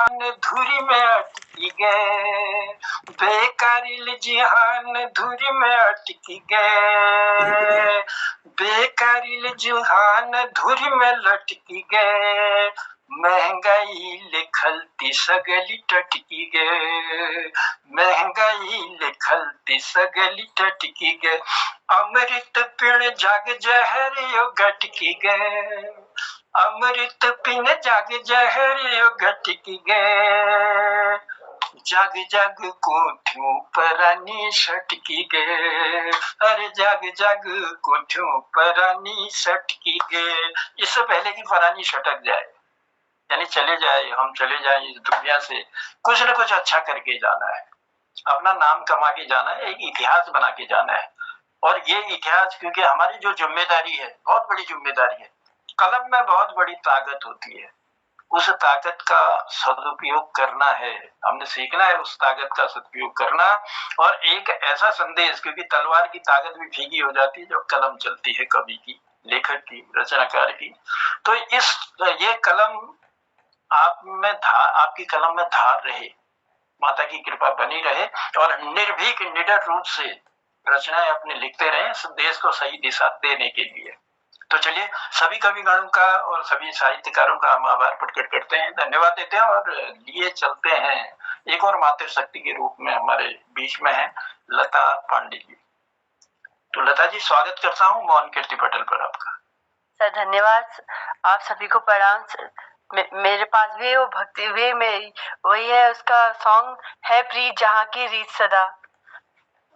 धुरी में अटकी गए, बेकारिल जिहान धुरी में अटकी गए, बेकारिल जिहान धुरी में लटकी गए, महंगाई लिखलती सगली टटकी गए, महंगाई लिखलती सगली टटकी गए, अमृत पिण जग जहर यो गटकी गए, अमृत पिन जग जहर यो गटकी गए, जग जग कोठियों परानी सटकी गए, अरे जग जग कोठियों परानी सटकी गए। इससे पहले कि परानी सटक जाए, यानी चले जाए, हम चले जाए इस दुनिया से, कुछ न कुछ अच्छा करके जाना है, अपना नाम कमा के जाना है, एक इतिहास बना के जाना है। और ये इतिहास, क्योंकि हमारी जो जिम्मेदारी है, बहुत बड़ी जिम्मेदारी है, कलम में बहुत बड़ी ताकत होती है, उस ताकत का सदुपयोग करना है, हमने सीखना है उस ताकत का सदुपयोग करना। और एक ऐसा संदेश, क्योंकि तलवार की ताकत भी फीकी हो जाती है जब कलम चलती है, कवि की, लेखक की, रचनाकार की। तो ये कलम आप में आपकी कलम में धार रहे, माता की कृपा बनी रहे, और निर्भीक निडर रूप से रचनाएं अपने लिखते रहे देश को सही दिशा देने के लिए। तो चलिए, सभी कविगणों का और सभी साहित्यकारों का हम आभार प्रकट करते हैं, धन्यवाद देते हैं, और लिए चलते हैं एक और मातृशक्ति के रूप में हमारे बीच में है लता पांडे जी। तो लता जी, स्वागत करता हूँ मौन कीर्ति पटल पर आपका। सर धन्यवाद, आप सभी को प्रणाम। मेरे पास भी वो भक्ति वे में वही है, उसका सॉन्ग है प्रीत जहाँ की रीत सदा,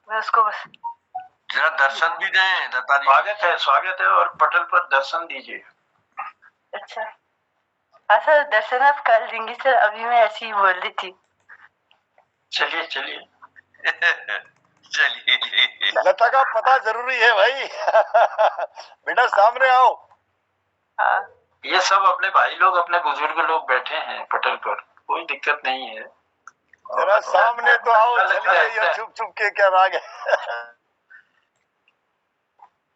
मैं उसको बस जरा दर्शन भी दें लता जी। स्वागत है, और पटल पर दर्शन दीजिए। अच्छा, हाँ सर, दर्शन आप कर देंगे सर, अभी मैं ऐसी ही बोल रही थी। चलिए चलिए चलिए, लता का पता जरूरी है भाई बेटा सामने आओ। हाँ, ये सब अपने भाई लोग, अपने बुजुर्ग लोग बैठे हैं पटल पर, कोई दिक्कत नहीं है, जरा सामने तो आओ। चलिए, ये चुप चुप के क्या राग है।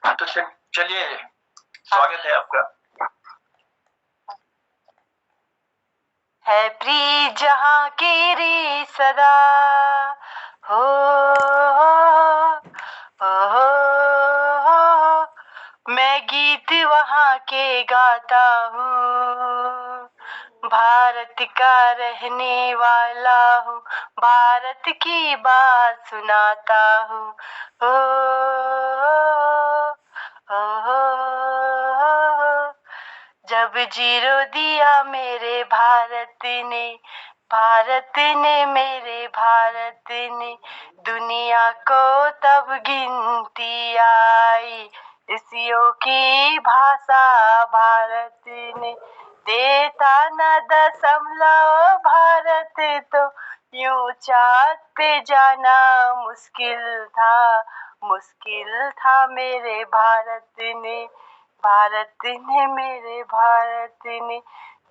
तो चलिए, स्वागत है आपका। है प्रीत जहाँ की रीत सदा, हो मैं गीत वहाँ के गाता हूँ, भारत का रहने वाला हूँ, भारत की बात सुनाता हूँ, हो जब जीरो दिया मेरे भारत ने, भारत ने मेरे भारत ने, दुनिया को तब गिनती आई, ऋषियों की भाषा भारत ने, देता न दशमलव भारत तो यूं चाहते जाना मुश्किल था मेरे भारत ने, भारत ने मेरे भारत ने,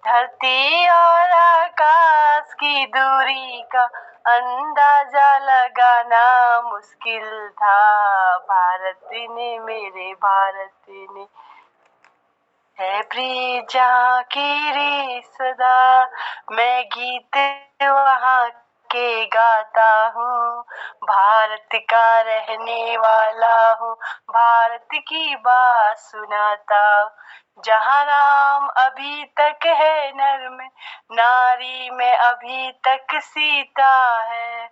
धरती और आकाश की दूरी का अंदाजा लगाना मुश्किल था, भारत ने मेरे भारत ने, है प्रीत जहाँ की रीत सदा, मैं गीत वहाँ के गाता हूँ, भारत का रहने वाला हूँ, भारत की बात सुनाता हूँ, जहाँ राम अभी तक है नर में, नारी में अभी तक सीता है,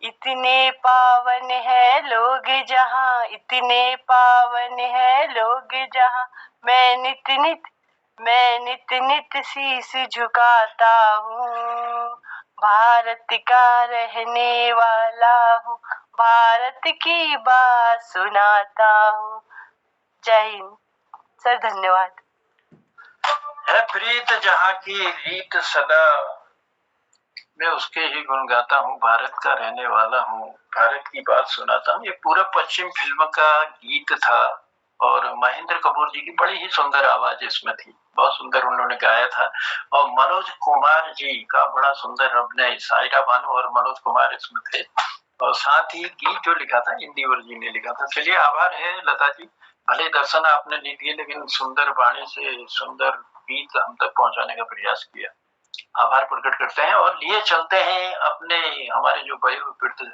इतने पावन है लोग जहाँ, इतने पावन है लोग जहाँ, मैं नित नित शीश झुकाता हूँ, भारत का रहने वाला हूँ, भारत की बात सुनाता हूँ। जय हिंद सर, धन्यवाद। है प्रीत जहाँ की रीत सदा, मैं उसके ही गुण गाता हूँ, भारत का रहने वाला हूँ, भारत की बात सुनाता हूँ। ये पूरा पश्चिम फिल्म का गीत था, और महेंद्र कपूर जी की बड़ी ही सुंदर आवाज इसमें थी, बहुत सुंदर उन्होंने गाया था, और मनोज कुमार जी का बड़ा सुंदर अभिनय, सायरा बानू और मनोज कुमार इसमें थे, और साथ ही गीत जो लिखा था इंदिवर जी ने लिखा था। चलिए, आभार है लता जी, भले दर्शन आपने नहीं दिए, लेकिन सुंदर वाणी से सुंदर गीत हम तक पहुंचाने का प्रयास किया। आभार प्रकट करते हैं और लिए चलते हैं अपने हमारे जो वयोवृद्ध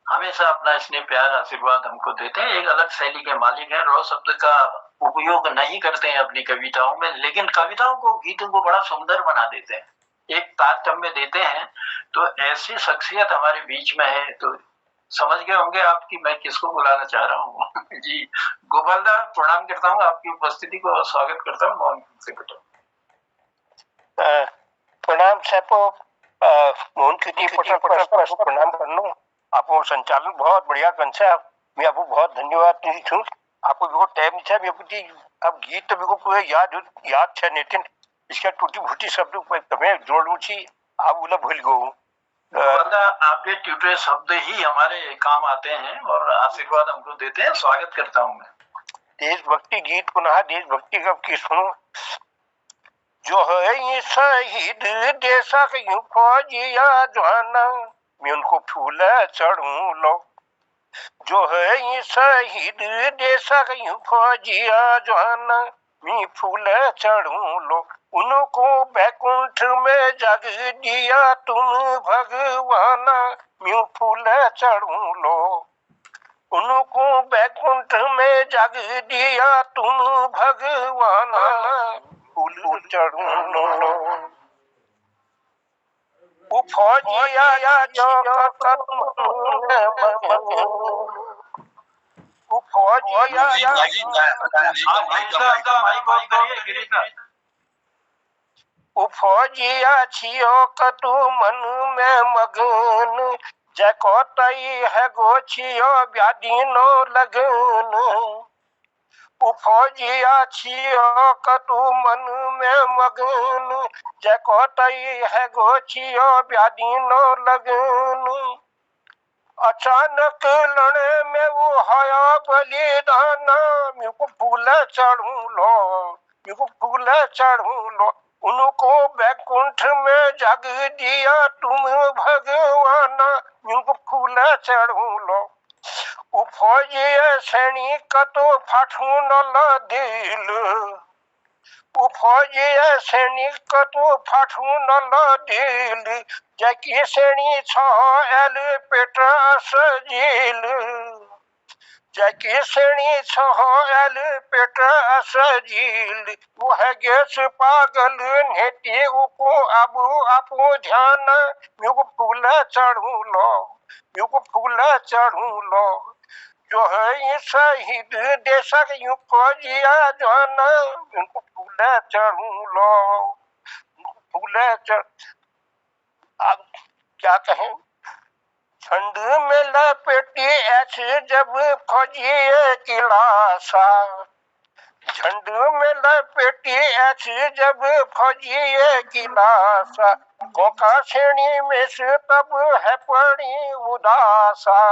हमेशा अपना स्नेह प्यार आशीर्वाद हमको देते हैं। एक अलग शैली के मालिक हैं, रॉ शब्द का उपयोग नहीं करते हैं अपनी कविताओं में, लेकिन कविताओं को गीतों को बड़ा सुंदर बना देते हैं, एक तारतम्य देते हैं। तो ऐसी शख्सियत हमारे बीच में है, तो समझ गए होंगे आप कि मैं किसको बुलाना चाह रहा हूँ। जी गोपाल दा, प्रणाम करता हूँ, आपकी उपस्थिति को स्वागत करता हूँ। मोहन से प्रणाम सेपो मोहन की प्रणाम करनो। आपको संचालन बहुत बढ़िया कंस है। मैं आपको बहुत धन्यवाद दी छू। आपको देखो टाइम था मैं कुछ अब गीत तो मेरे को पूरा याद छे नेटिन इसका टूटी फूटी शब्द पर तुम्हें जोड़ू छी आप बोला भूल गयो। आपके ट्यूटर शब्द ही हमारे काम आते हैं और आशीर्वाद हमको देते हैं। स्वागत करता हूँ मैं। देशभक्ति गीत पुनः देशभक्ति का की सुनो। जो है ये शहीद देशा के यूं फौजिया जवाना मैं उनको फूल चढ़ूं लो। जो है ये शहीद देशा के यूं फौजिया जवाना मैं फूल चढ़ूं लो। उनको बैकुंठ में जग दिया तुम भगवाना मैं फूल चढ़ूं लो। उनको बैकुंठ में जग दिया तुम भगवाना फूल चढ़ूं लो। वो फौजिया जो कदम वो फौजिया वो फौजिया छियो कतु मन में मगन जको तई है गो छियो व्याधीनो लगन। फौजिया छियो कतु मन में मगन जको तई है गो छियो व्याधीनो लगन। अचानक लड़े में वो हया बलिदाना मेरे फूल चढ़ूं लो मेरे फूल चढ़ूं लो। उनको बैकुंठ में जग दिया तुम भगवाना मेरे फूल चढ़ूं लो। फौजी सैनिक का तो फाटू न दिल फौजी सैनिक का तो फाटू न दिल जकी सैनी छो एल पेट सजील जकी सैनी छो एल पेट सजील वो है गेस पागल नेटी उको अबू आपो ध्यान मेरे फूल चढ़ू लो मेरे फूल चढ़ू लो। जो है ये शहीद देशा के यूं फौजिया जवाना उनको फूल चढ़ू लो फूल चढ़। अब क्या कहें ठंड में लपेटी ऐसे जब फौजी की लाशा झंड में लपेटी ऐसे जब फौजी की लाशा गोका श्रेणी में से तब है पड़ी उदासा।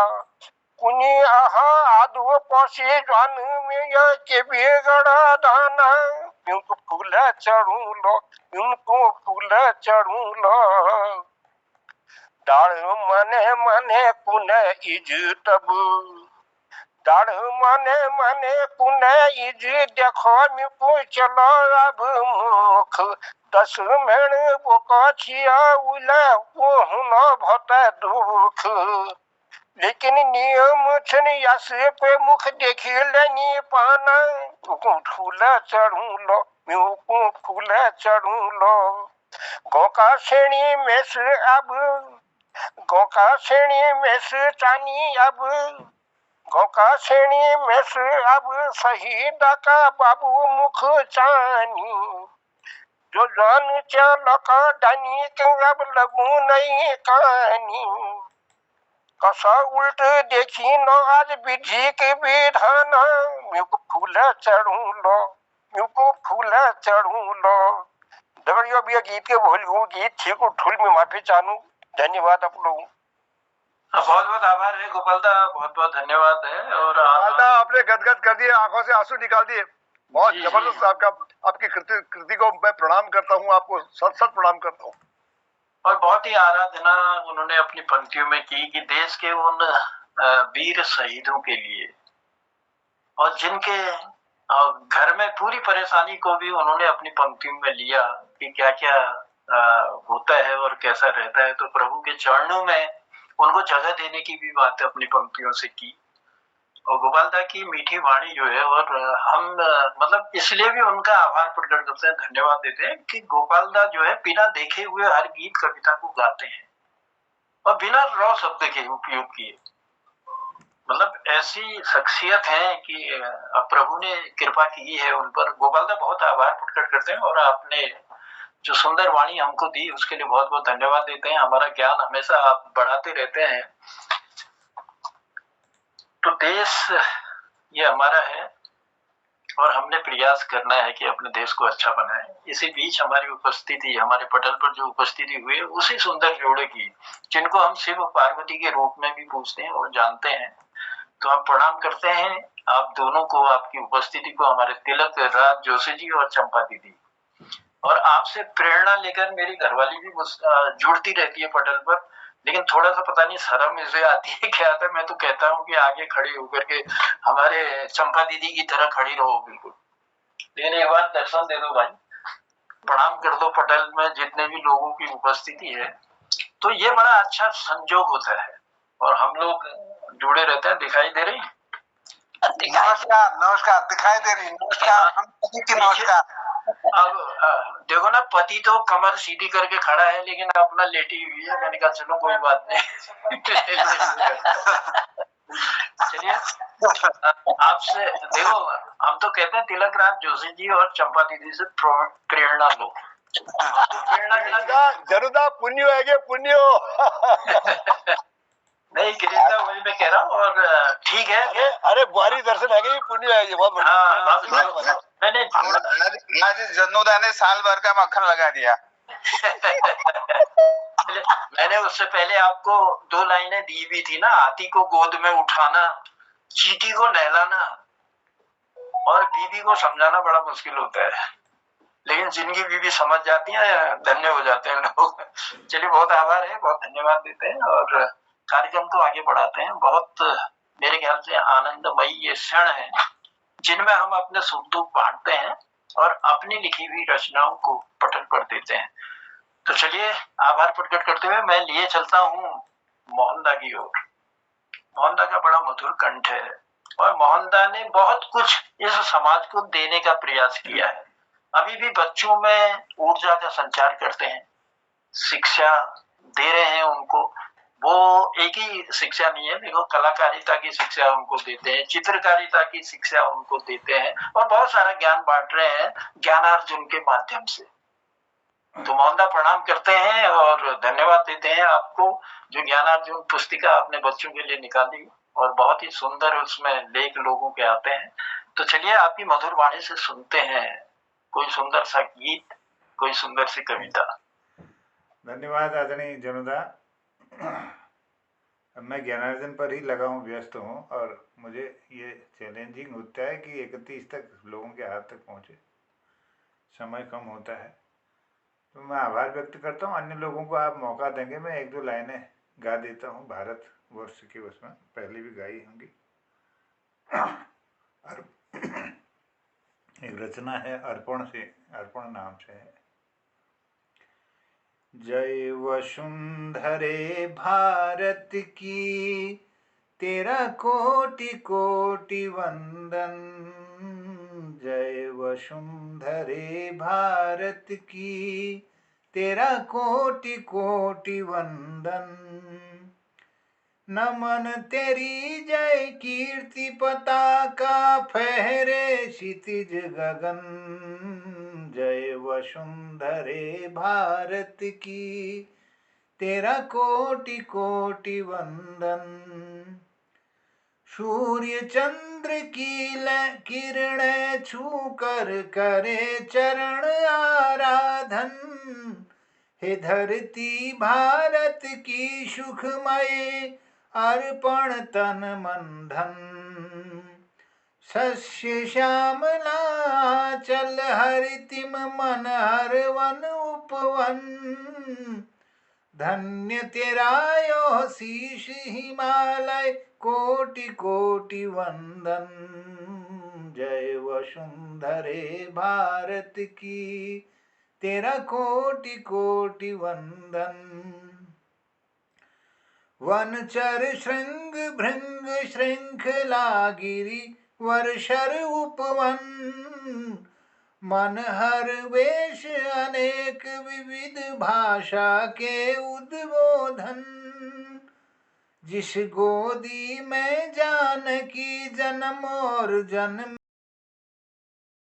कुनी आहा आदो पसी जान में या के बिगड़ा दाना उनको फूल चढ़ू लो उनको फूल चढ़ू लो। डाल मने मने कुन इज तब डाल मने मने कुन इज देखो मिको चलो अब मुख 10 मेण बोका छिया उला वो हुनो भत दुख। लेकिन नियम छन यस पे मुख देखी लेनी पाना उको फूल चढ़ू लो म्यूको फूल चढ़ू लो। गोका श्रेणी में से अब गोका श्रेणी में से चानी अब गोका श्रेणी में से अब शहीद का बाबू मुख चानी। जो जान चल का डनी के अब लगू नहीं कहानी कसा उल्ट देखी न आज विधि के विधान मेरे फूल चढ़ू लो मेरे फूल चढ़ू लो। दगड़ियों भी गीत के बोलूं गीत ठीक ठुल में माफी चाहूं। धन्यवाद आप लोगों। बहुत बहुत आभार है गोपाल दा, बहुत बहुत धन्यवाद है। और गोपाल दा आपने गदगद कर दिए, आंखों से आंसू निकाल दिए। बहुत जबरदस्त आपका आपकी कृति को मैं प्रणाम करता हूँ, आपको सत सत प्रणाम करता हूँ। और बहुत ही आराधना उन्होंने अपनी पंक्तियों में की कि देश के उन वीर शहीदों के लिए और जिनके और घर में पूरी परेशानी को भी उन्होंने अपनी पंक्तियों में लिया कि क्या क्या होता है और कैसा रहता है। तो प्रभु के चरणों में उनको जगह देने की भी बात अपनी पंक्तियों से की। और गोपाल दा की मीठी वाणी जो है, और हम मतलब इसलिए भी उनका आभार प्रकट करते हैं, धन्यवाद देते हैं कि गोपाल दा जो है बिना देखे हुए हर गीत कविता को गाते हैं और बिना रॉ शब्द के उपयोग किए। मतलब ऐसी शख्सियत है कि अब प्रभु ने कृपा की है उन पर। गोपाल दा बहुत आभार प्रकट करते हैं और आपने जो सुंदर वाणी हमको दी उसके लिए बहुत बहुत धन्यवाद देते हैं। हमारा ज्ञान हमेशा आप बढ़ाते रहते हैं। तो देश ये हमारा है और हमने प्रयास करना है कि अपने देश को अच्छा बनाएं। इसी बीच हमारी उपस्थिति, हमारे पटल पर जो उपस्थिति हुई है उसी सुंदर जोड़े की, जिनको हम शिव पार्वती के रूप में भी पूछते हैं और जानते हैं। तो हम प्रणाम करते हैं आप दोनों को, आपकी उपस्थिति को, हमारे तिलक राज जोशी जी और चंपा दीदी। और आपसे प्रेरणा लेकर मेरी घरवाली भी जुड़ती रहती है पटल पर, लेकिन थोड़ा सा पता नहीं शर्म इसे आती है क्या आता है। मैं तो कहता हूँ कि आगे खड़ी होकर के हमारे चंपा दीदी की तरह खड़ी रहो बिल्कुल। लेकिन एक बार दर्शन दे दो भाई, प्रणाम कर दो पटल में जितने भी लोगों की उपस्थिति है। तो ये बड़ा अच्छा संजोग होता है और हम लोग जुड़े रहते हैं। दिखाई दे रही? नमस्कार नमस्कार, दिखाई दे रही। नमस्कार, हम सभी की नमस्कार। अब देखो ना, पति तो कमर सीधी करके खड़ा है लेकिन अपना लेटी हुई है। मैंने कहा चलो कोई बात नहीं। चलिए आपसे देखो, हम तो कहते हैं तिलक राज जोशी जी और चंपा दीदी से प्रेरणा लो। प्रेरणा जरूदा पुण्यो है, पुण्यो। नहीं कृष्णा, वही मैं कह रहा हूँ। और ठीक है, अरे बुआरी दर्शन है कि पुण्य है, बहुत बढ़िया। मैंने आज जन्नूदा ने साल भर का मक्खन लगा दिया। मैंने उससे पहले आपको 2 लाइनें दी भी थी ना, हाथी को गोद में उठाना, चींटी को नहलाना और बीवी को समझाना बड़ा मुश्किल होता है, लेकिन जिनकी बीवी समझ जाती है धन्य हो जाते हैं लोग। चलिए बहुत आभार है, बहुत धन्यवाद देते हैं और कार्यक्रम को आगे बढ़ाते हैं। बहुत मेरे ख्याल से आनंदमयी ये क्षण है जिनमें हम अपने सुख दुख बांटते हैं और अपनी लिखी हुई रचनाओं को पठन कर देते हैं। तो चलिए आभार प्रकट करते हुए मैं लिए चलता हूँ मोहनदा की ओर। मोहनदा का बड़ा मधुर कंठ है और मोहनदा ने बहुत कुछ इस समाज को देने का प्रयास किया है। अभी भी बच्चों में ऊर्जा का संचार करते हैं, शिक्षा दे रहे हैं उनको। वो एक ही शिक्षा नहीं है, देखो कलाकारिता की शिक्षा उनको देते हैं, चित्रकारिता की शिक्षा उनको देते हैं और बहुत सारा ज्ञान बांट रहे हैं ज्ञानार्जन के माध्यम से। तो मोहनदा प्रणाम करते हैं और धन्यवाद देते हैं आपको, जो ज्ञानार्जन पुस्तिका आपने बच्चों के लिए निकाली और बहुत ही सुंदर उसमें लेख लोगों के आते हैं। तो चलिए आपकी मधुर वाणी से सुनते हैं कोई सुंदर सा गीत, कोई सुंदर सी कविता। धन्यवाद आदरणीय जनुदा। अब मैं ज्ञानार्जन पर ही लगा हूँ, व्यस्त हूँ और मुझे ये चैलेंजिंग होता है कि 31 तक लोगों के हाथ तक पहुँचे, समय कम होता है। तो मैं आभार व्यक्त करता हूँ। अन्य लोगों को आप मौका देंगे, मैं 1-2 लाइनें गा देता हूँ भारत वर्ष के, उसमें पहले भी गाई होंगी। एक रचना है अर्पण से, अर्पण नाम से है। जय वसुंधरे भारत की, तेरा कोटि कोटि वंदन। जय वसुंधरे भारत की, तेरा कोटि कोटि वंदन। नमन तेरी जय कीर्ति पताका फहरे क्षितिज गगन। जय वसुंधरे भारत की, तेरा कोटि कोटि वंदन। सूर्य चंद्र की किरणें छूकर करे चरण आराधन। हे धरती भारत की सुखमय, अर्पण तन मन धन। शस्य श्यामला चल हरितिम मन हर वन उपवन। धन्य तेरा यो शीश हिमालय, कोटि कोटि वंदन। जय वसुंधरे भारत की, तेरा कोटि कोटि वंदन। वनचर श्रृंग भृंग श्रृंखला गिरि वर्षर उपवन, मनहर वेश अनेक विविध भाषा के उद्बोधन। जिस गोदी में जानकी जन्म और जन्म